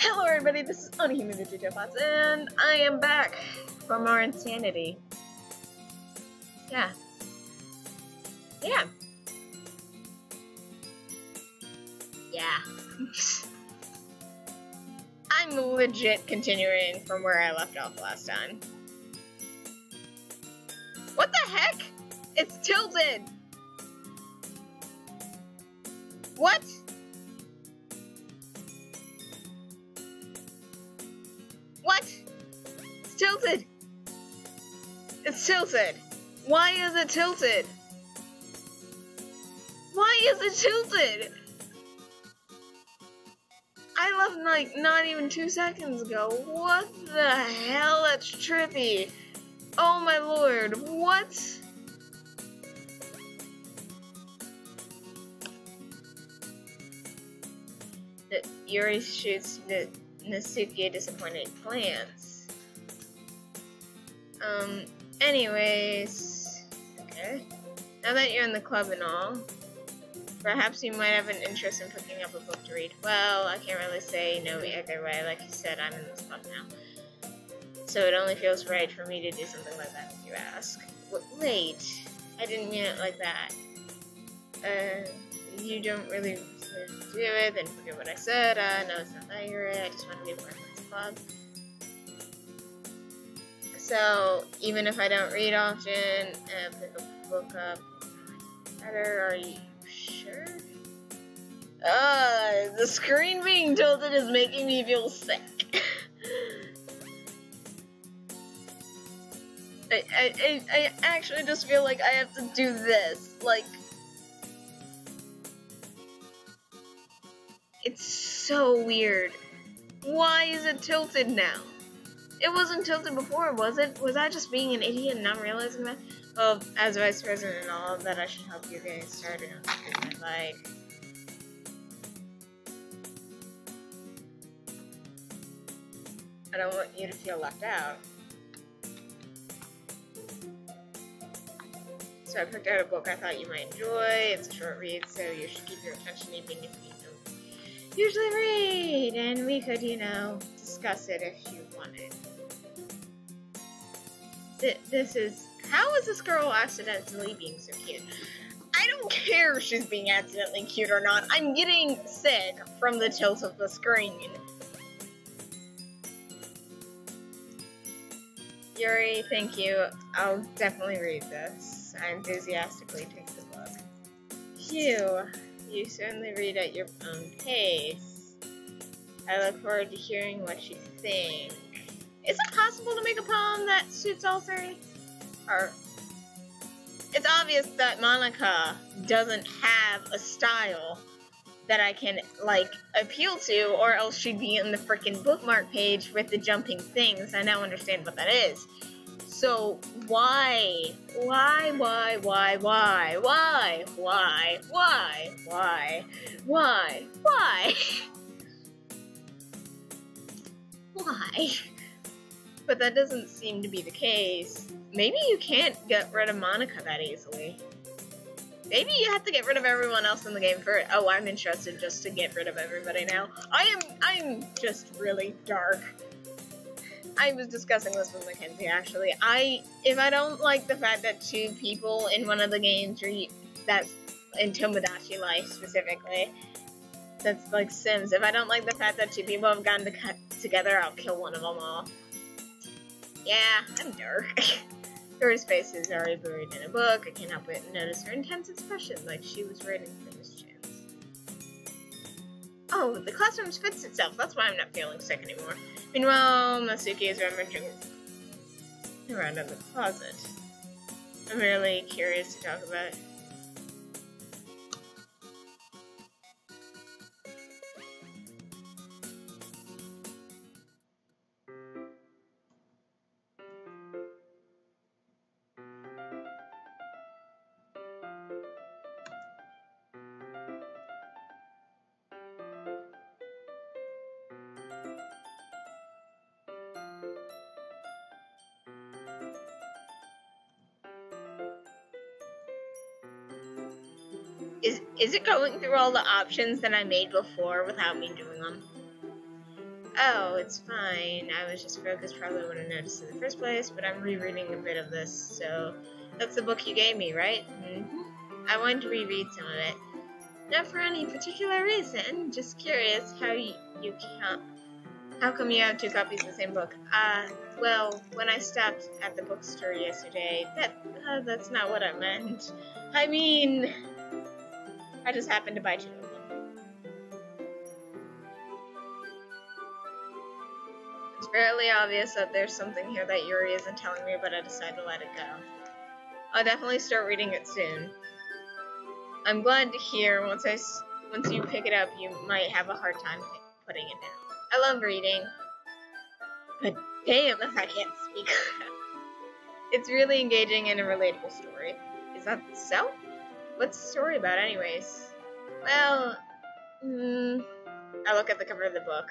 Hello everybody, this is Unhuman Bots, and I am back for more insanity. Yeah. I'm legit continuing from where I left off last time. What the heck? It's tilted! What? What? It's tilted! It's tilted! Why is it tilted? Why is it tilted? I left like not even 2 seconds ago. What the hell? That's trippy. Oh my lord, what? Yuri shoots Nasuke disappointed plans. Anyways, okay. Now that you're in the club and all, perhaps you might have an interest in picking up a book to read. Well, I can't really say no either way. Like you said, I'm in this club now. So it only feels right for me to do something like that if you ask. Wait, I didn't mean it like that. You don't really do it, then forget what I said. No, it's not that you're right. I just want to be part of this club. So, even if I don't read often, pick a book up better, are you sure? The screen being tilted is making me feel sick. I actually just feel like I have to do this, like, it's so weird. Why is it tilted now? It wasn't tilted before, was it? Was I just being an idiot and not realizing that? Well, as vice president and all, that I should help you get started on something I like. I don't want you to feel left out. So I picked out a book I thought you might enjoy. It's a short read, so you should keep your attention even if you don't usually read. And we could, discuss it if you wanted. How is this girl accidentally being so cute? I don't care if she's being accidentally cute or not. I'm getting sick from the tilt of the screen. Yuri, thank you. I'll definitely read this. I enthusiastically take the book. Phew, you certainly read at your own pace. I look forward to hearing what you think. Is it possible to make a poem that suits all three? Or, it's obvious that Monica doesn't have a style that I can, appeal to, or else she'd be in the frickin' bookmark page with the jumping things. I now understand what that is. So, why? Why? But that doesn't seem to be the case. Maybe you can't get rid of Monica that easily. Maybe you have to get rid of everyone else in the game first. Oh, I'm interested just to get rid of everybody now. I'm just really dark. I was discussing this with Mackenzie, actually. If I don't like the fact that 2 people in one of the games that's in Tomodachi Life specifically, that's like Sims. If I don't like the fact that 2 people have gotten together, I'll kill one of them all. Yeah, I'm dark. Dory's face is already buried in a book. I can't help but notice her intense expression, like she was waiting for this chance. Oh, the classroom fits itself. That's why I'm not feeling sick anymore. Meanwhile, Masuki is rummaging around in the closet. I'm really curious to talk about it. Is it going through all the options that I made before without me doing them? Oh, it's fine. I was just focused, probably wouldn't notice in the first place, but I'm rereading a bit of this, so that's the book you gave me, right? Mm-hmm. I wanted to reread some of it. Not for any particular reason, just curious how you count. How come you have two copies of the same book? Well, when I stopped at the bookstore yesterday, that's not what I meant. I mean, I just happened to buy two of them. It's fairly obvious that there's something here that Yuri isn't telling me, but I decided to let it go. I'll definitely start reading it soon. I'm glad to hear once you pick it up, you might have a hard time putting it down. I love reading, but damn if I can't speak. It's really engaging and a relatable story. Is that so? What's the story about anyways? Well, I look at the cover of the book.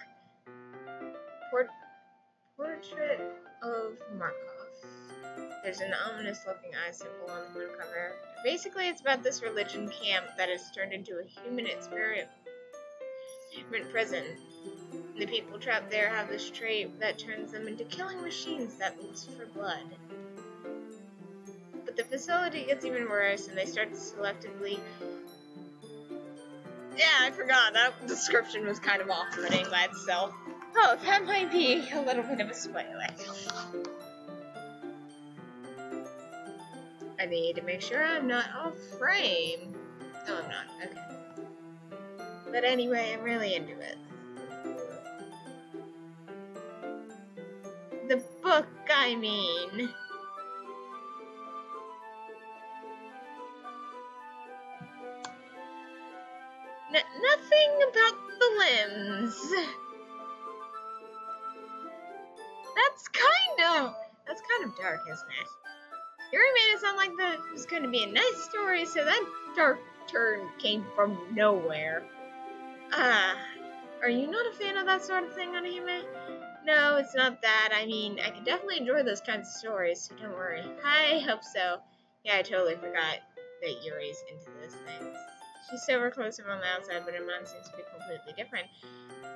Portrait of Markov. There's an ominous-looking eye symbol on the front cover. Basically, it's about this religion camp that has turned into a human experiment prison. The people trapped there have this trait that turns them into killing machines that lust for blood. But the facility gets even worse, and they start to selectively... Yeah, I forgot. That description was kind of off-putting by itself. Oh, that might be a little bit of a spoiler. I need to make sure I'm not off frame. No, I'm not. Okay. But anyway, I'm really into it. The book, I mean. Nothing about the limbs. That's kind of dark, isn't it? Yuri made it sound like that was going to be a nice story, so that dark turn came from nowhere. Are you not a fan of that sort of thing, Anahime? No, it's not that. I mean, I can definitely enjoy those kinds of stories, so don't worry. I hope so. Yeah, I totally forgot that Yuri's into those things. She's so reclusive on the outside, but her mind seems to be completely different.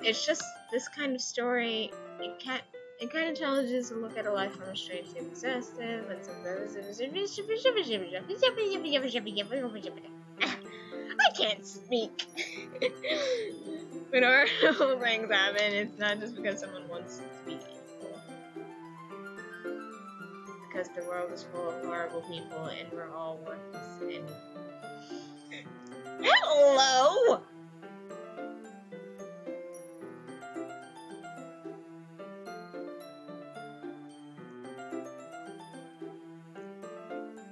It's just this kind of story, it kind of challenges to look at a life from a strangely possessive and I can't speak. When horrible things happen, it's not just because someone wants to be evil. Because the world is full of horrible people and we're all worthless and... Hello!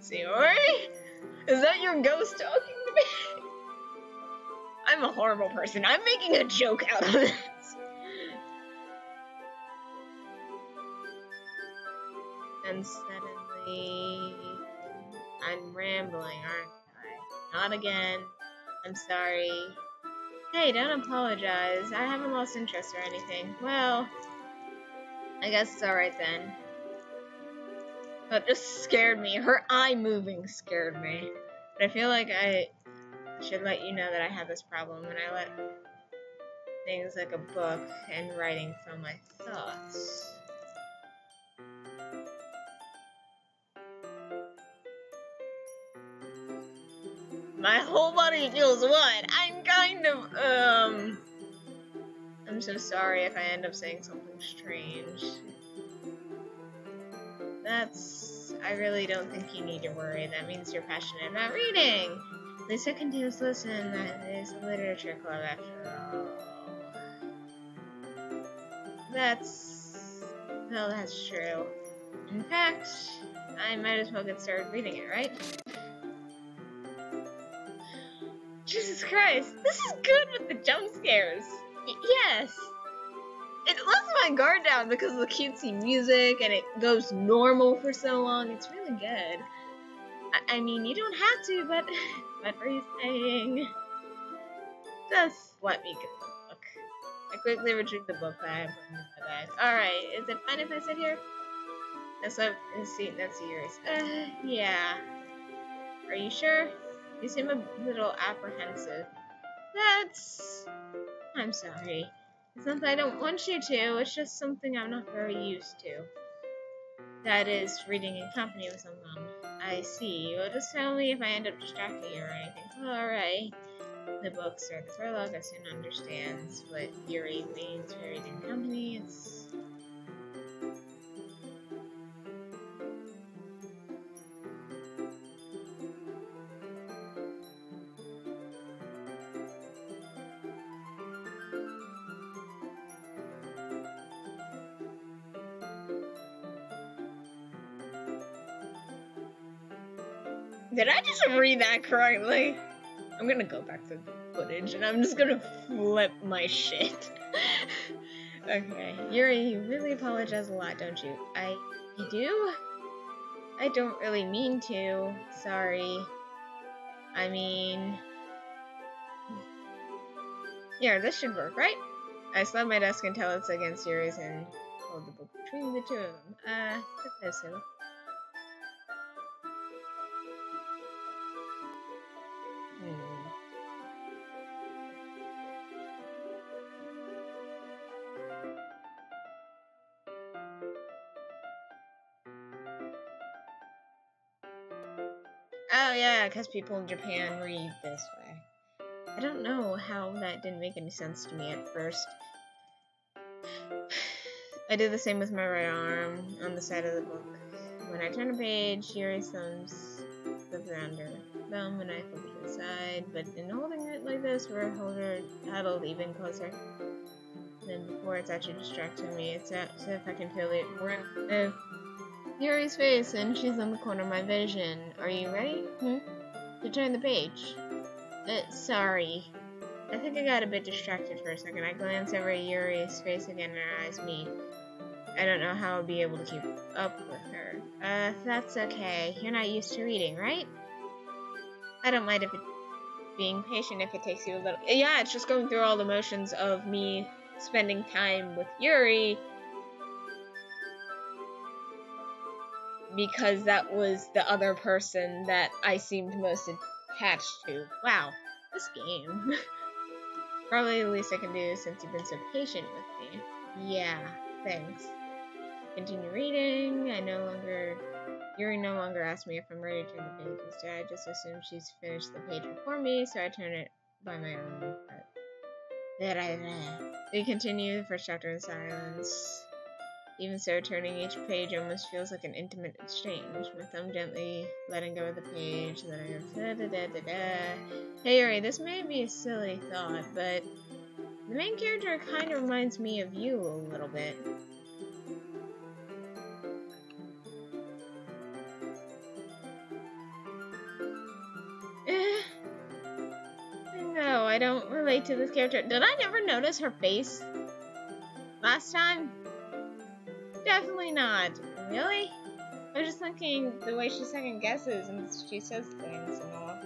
Sayori? Is that your ghost talking to me? I'm a horrible person. I'm making a joke out of this. And suddenly... I'm rambling, aren't I? Not again. I'm sorry. Hey, don't apologize. I haven't lost interest or anything. Well, I guess it's alright then. That just scared me. Her eye moving scared me. But I feel like I should let you know that I have this problem when I let things like a book and writing fill my thoughts. My whole body feels what? I'm so sorry if I end up saying something strange. I really don't think you need to worry. That means you're passionate about reading. At least I continues to listen. That is a literature club after all. That's true. In fact, I might as well get started reading it, right? Jesus Christ, this is good with the jump scares. Yes. It lets my guard down because of the cutesy music and it goes normal for so long. It's really good. I mean, you don't have to, but what were you saying? Just let me get the book. I quickly retrieved the book bag from my bag. Alright, is it fine if I sit here? That's yours. Yeah. Are you sure? You seem a little apprehensive. I'm sorry. It's not that I don't want you to, it's just something I'm not very used to. That is, reading in company with someone. I see. You'll just tell me if I end up distracting you or anything. Alright. The books or the prologue, I soon understands what Yuri means for reading in company. It's... Did I just read that correctly? I'm gonna go back to the footage and I'm just gonna flip my shit. Okay. Yuri, you really apologize a lot, don't you? I do? I don't really mean to. Sorry. I mean... Yeah, this should work, right? I slam my desk until it's against Yuri's and hold the book between the two of them. Suppose so. Oh yeah, because people in Japan read this way. I don't know how that didn't make any sense to me at first. I did the same with my right arm on the side of the book. When I turn a page, Yuri's thumbs slip around her thumb and I flip it to the side, but in holding it like this, we're huddled even closer than before. It's actually distracting me. It's as if I can feel it. Yuri's face, and she's on the corner of my vision. Are you ready? To turn the page. Sorry. I think I got a bit distracted for a second. I glance over at Yuri's face again and our eyes meet. I don't know how I'll be able to keep up with her. That's okay. You're not used to reading, right? I don't mind being patient if it takes you a little... Yeah, it's just going through all the motions of me spending time with Yuri. Because that was the other person that I seemed most attached to. Wow, this game. Probably the least I can do since you've been so patient with me. Yeah, thanks. Continue reading. Yuri no longer asks me if I'm ready to turn the page. Instead, I just assume she's finished the page before me, so I turn it by my own. We continue the first chapter in silence. Even so, turning each page almost feels like an intimate exchange. My thumb gently letting go of the page. Hey Yuri, this may be a silly thought, but the main character kind of reminds me of you a little bit. No, I don't relate to this character. Did I never notice her face last time? Definitely not. Really? I was just thinking the way she second guesses and she says things and all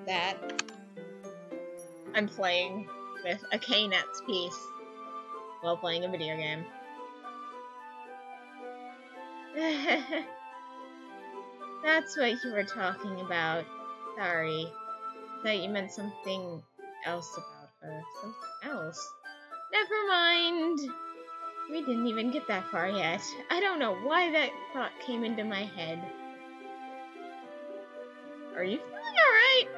that. I'm playing with a K-Nets piece while playing a video game. That's what you were talking about. Sorry. I thought you meant something else about her. Something else? Never mind. We didn't even get that far yet. I don't know why that thought came into my head. Are you feeling alright?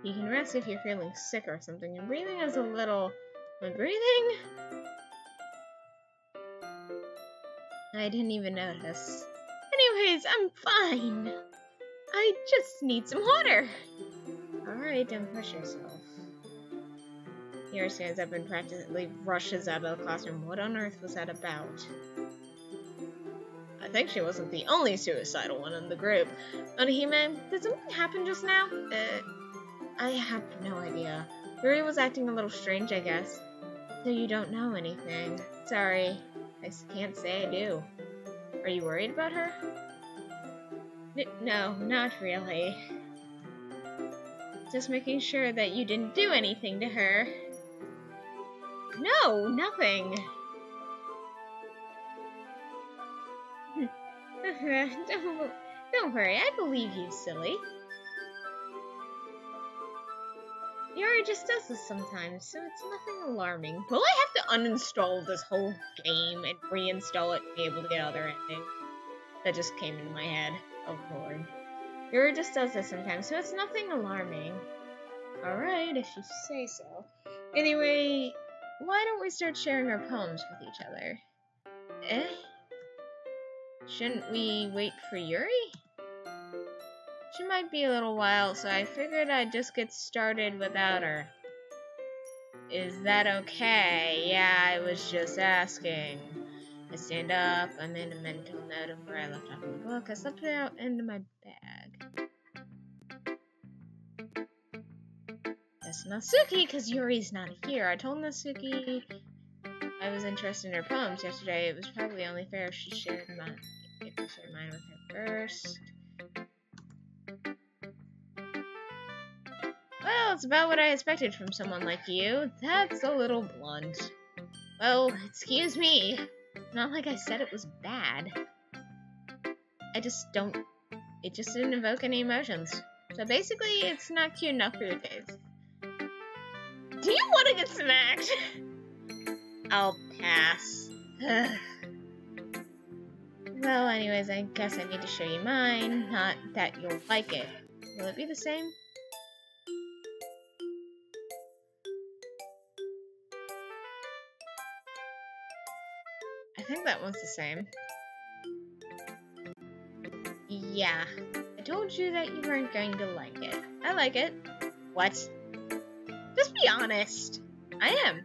You can rest if you're feeling sick or something. Your breathing is a little... My breathing? I didn't even notice. Anyways, I'm fine. I just need some water. Alright, don't push yourself. Yuri stands up and practically rushes out of the classroom. What on earth was that about? I think she wasn't the only suicidal one in the group. Onihime, did something happen just now? I have no idea. Yuri was acting a little strange, I guess. So you don't know anything. Sorry, I can't say I do. Are you worried about her? No, not really. Just making sure that you didn't do anything to her. No, nothing. Don't worry, I believe you, silly. Yuri just does this sometimes, so it's nothing alarming. Will I have to uninstall this whole game and reinstall it to be able to get other endings? That just came into my head. Oh lord. Yuri just does this sometimes, so it's nothing alarming. Alright, if you say so. Anyway, why don't we start sharing our poems with each other? Eh? Shouldn't we wait for Yuri? She might be a little while, so I figured I'd just get started without her. Is that okay? Yeah, I was just asking. I stand up, I made a mental note of where I left off in the book. I slipped it out into my bag. That's Natsuki, because Yuri's not here. I told Natsuki I was interested in her poems yesterday. It was probably only fair if she shared mine with her first. Well, it's about what I expected from someone like you. That's a little blunt. Well, excuse me. Not like I said it was bad. It just didn't evoke any emotions. So basically, it's not cute enough for your taste. Do you want to get smacked? I'll pass. Well, anyways, I guess I need to show you mine. Not that you'll like it. Will it be the same? I think that one's the same. Yeah. I told you that you weren't going to like it. I like it. What? Just be honest. I am.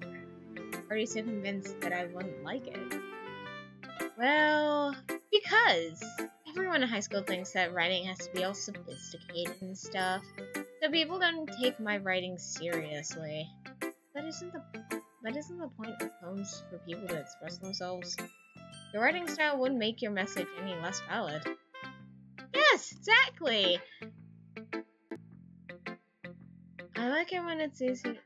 Are you so convinced that I wouldn't like it? Well, because everyone in high school thinks that writing has to be all sophisticated and stuff. So people don't take my writing seriously. That isn't the point of poems for people to express themselves. Your writing style wouldn't make your message any less valid. Yes, exactly! I like it when it's easy.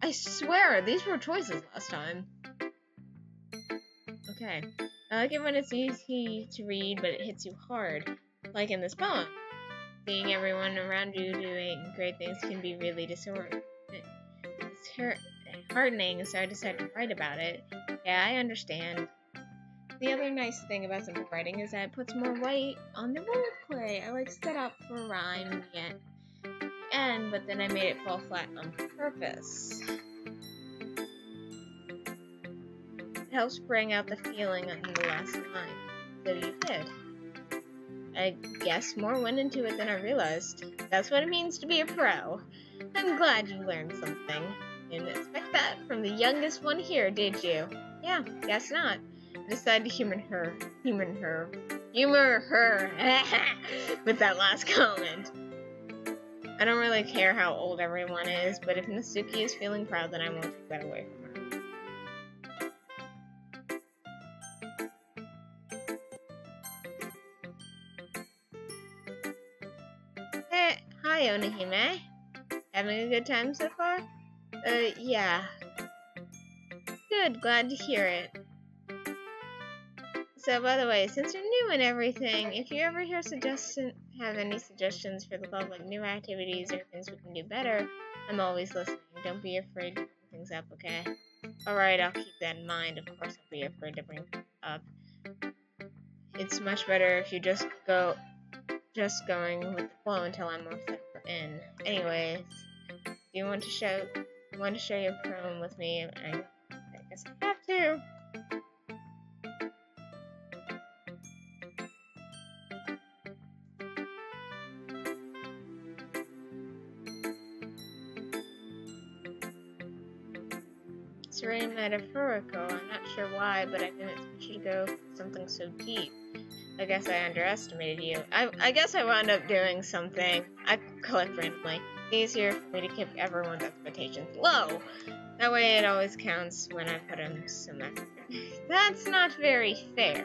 I swear, these were choices last time. Okay. I like it when it's easy to read, but it hits you hard. Like in this poem. Seeing everyone around you doing great things can be really disheartening, so I decided to write about it. Yeah, I understand. The other nice thing about simple writing is that it puts more weight on the wordplay. I set up for a rhyme at the end, but then I made it fall flat on purpose. It helps bring out the feeling in the last line. So you did. I guess more went into it than I realized. That's what it means to be a pro. I'm glad you learned something. Didn't expect that from the youngest one here, did you? Yeah, guess not. I decided to humor her with that last comment. I don't really care how old everyone is, but if Natsuki is feeling proud, then I won't take that away from her. Hey, hi Onihime. Having a good time so far? Yeah. Good, glad to hear it. So, by the way, since you're new and everything, if you ever have any suggestions for the club, like new activities or things we can do better, I'm always listening. Don't be afraid to bring things up, okay? Alright, I'll keep that in mind. Of course I'll be afraid to bring things up. It's much better if you just going with the flow until I'm more settled in. Anyways, do you want to share your poem with me? I guess I have to. It's very metaphorical. I'm not sure why, but I didn't expect you to go for something so deep. I guess I underestimated you. I guess I wound up doing something. I collect randomly. It's easier for me to keep everyone's expectations low. That way it always counts when I put in some effort. That's not very fair.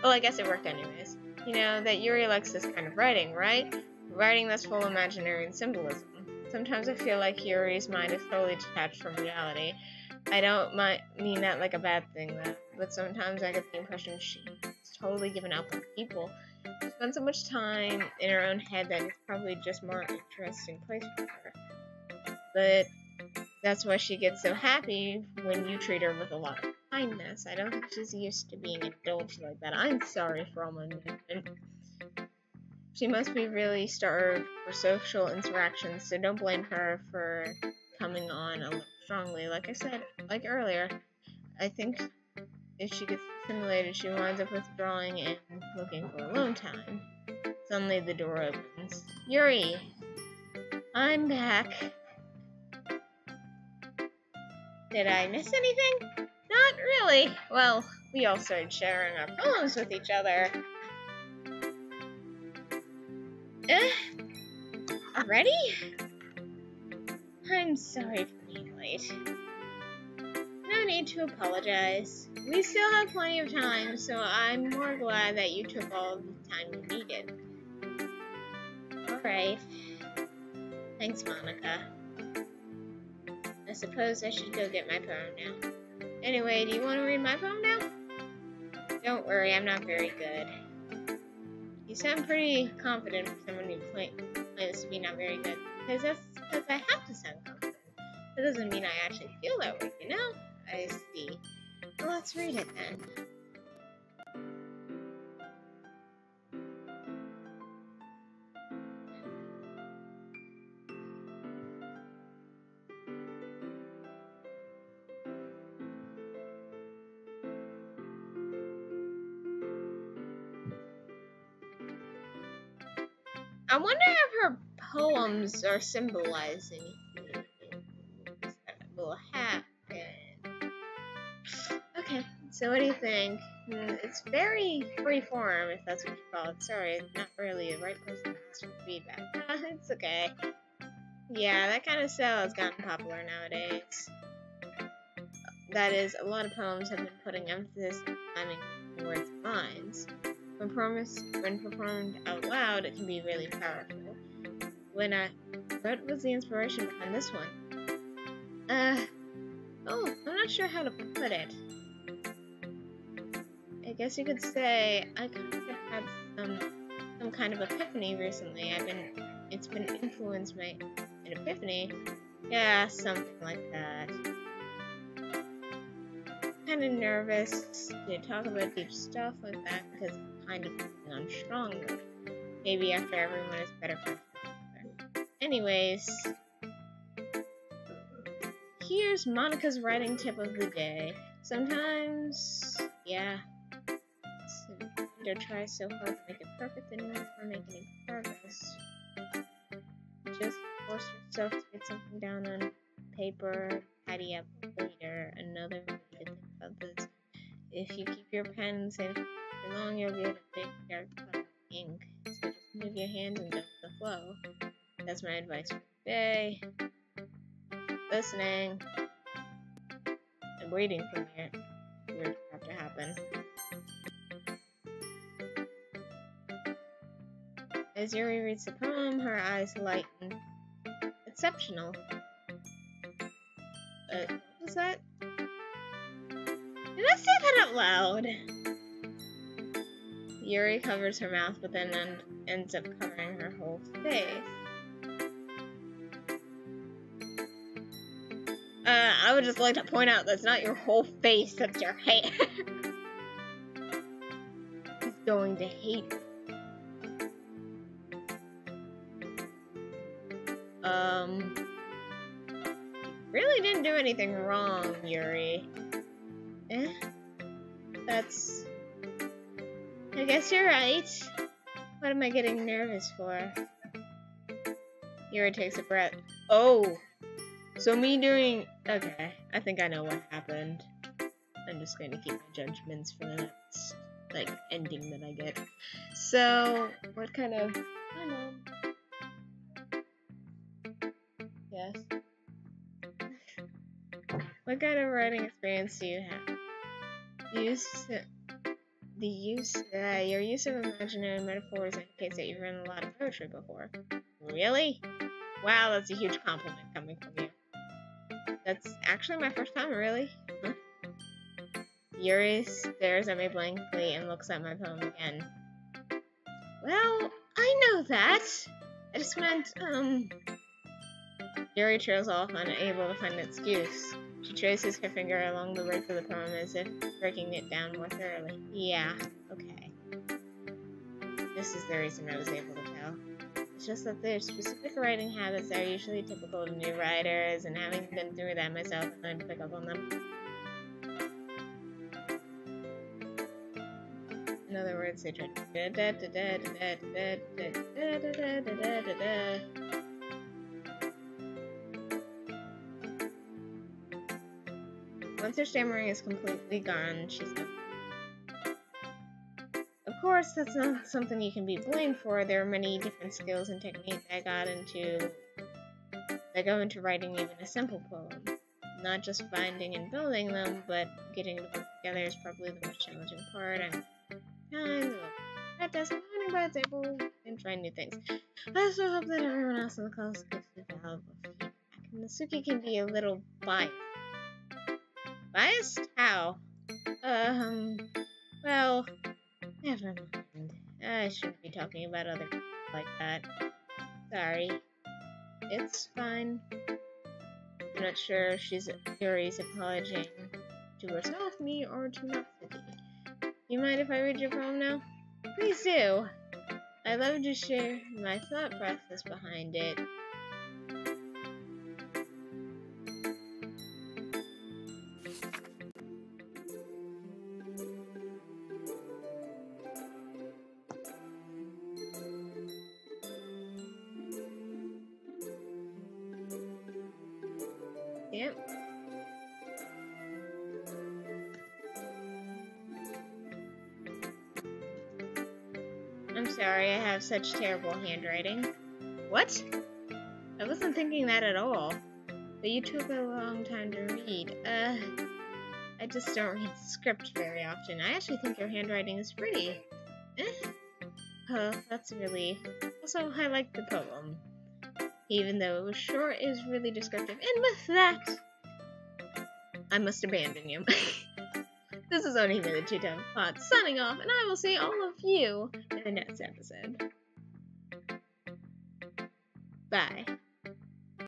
Well, I guess it worked anyways. You know, that Yuri likes this kind of writing, right? Writing that's full of imaginary and symbolism. Sometimes I feel like Yuri's mind is totally detached from reality. I don't mean that like a bad thing, though. But sometimes I get the impression she's totally given up on people. She spends so much time in her own head that it's probably just more interesting place for her. But That's why she gets so happy when you treat her with a lot of kindness. I don't think she's used to being indulged like that. I'm sorry for all my movement. She must be really starved for social interactions, so don't blame her for coming on a little strongly. Like I said, like earlier, I think if she gets stimulated, she winds up withdrawing and looking for alone time. Suddenly the door opens. Yuri! I'm back. Did I miss anything? Not really. Well, we all started sharing our poems with each other. Already? I'm sorry for being late. No need to apologize. We still have plenty of time, so I'm more glad that you took all the time you needed. Alright. Thanks, Monica. I suppose I should go get my poem now. Anyway, do you want to read my poem now? Don't worry, I'm not very good. You sound pretty confident for someone who claims to be not very good. Because that's because I have to sound confident. That doesn't mean I actually feel that way, you know? I see. Well, let's read it then. I wonder if her poems are symbolizing things that will happen. Okay, so what do you think? It's very free-form, if that's what you call it. Sorry, not really the right person to ask for feedback. It's okay. Yeah, that kind of style has gotten popular nowadays. That is, a lot of poems have been putting emphasis on timing words and lines. When performed out loud, it can be really powerful. What was the inspiration behind this one? Oh, I'm not sure how to put it. I guess you could say I kind of had some kind of epiphany recently. It's been influenced by an epiphany. Yeah, something like that. Kind of nervous to talk about deep stuff like that because I'm kind of feeling on strongly. Maybe after everyone is better friends together. Anyways, here's Monica's writing tip of the day. Sometimes, yeah, Cinder tries so hard to make it perfect and never make any progress. Just force yourself to get something down on paper, tidy up later. Another way to think about this: if you keep your pen in the same spot for long, you'll get a big dark cloud of ink. So just move your hands and go with the flow. That's my advice for today. Listening and waiting for it to have to happen. As Yuri reads the poem, her eyes lighten. Exceptional. What was that? Did I say that out loud? Yuri covers her mouth, but then ends up covering her whole face. I would just like to point out that's not your whole face, that's your hair. He's going to hate me. Really didn't do anything wrong, Yuri. I guess you're right. What am I getting nervous for? Yuri takes a breath. Oh! So me doing... Okay, I think I know what happened. I'm just going to keep my judgments for the next, ending that I get. So, what kind of... Hi, Mom. Yes? What kind of writing experience do you have? Your use of imaginary metaphors indicates that you've written a lot of poetry before. Really? Wow, that's a huge compliment coming from you. That's actually my first time, really? Huh? Yuri stares at me blankly and looks at my poem again. Well, I know that. I just meant, Yuri trails off, unable to find an excuse. She traces her finger along the words of the poem as if breaking it down more thoroughly. Yeah, okay. This is the reason I was able to tell. It's just that their specific writing habits are usually typical to new writers, and having been through that myself, I learned to pick up on them. In other words, they try Once her stammering is completely gone, she said, "Of course, that's not something you can be blamed for. There are many different skills and techniques that go into writing even a simple poem. Not just finding and building them, but getting them together is probably the most challenging part. I'm kind of practice learning by example and trying new things. I also hope that everyone else in the class gives me valuable feedback. Natsuki can be a little biased." Biased? How? Well, never mind. I shouldn't be talking about other people like that. Sorry. It's fine. I'm not sure if Yuri's apologizing to herself, me, or to Natsuki. You mind if I read your poem now? Please do. I'd love to share my thought process behind it. Yep. I'm sorry, I have such terrible handwriting. What? I wasn't thinking that at all. But you took a long time to read. I just don't read script very often. I actually think your handwriting is pretty. Oh, that's a relief. Also, I like the poem. Even though it was short, it was really descriptive. And with that, I must abandon you. This is only the Two-Tone Plot signing off, and I will see all of you in the next episode. Bye.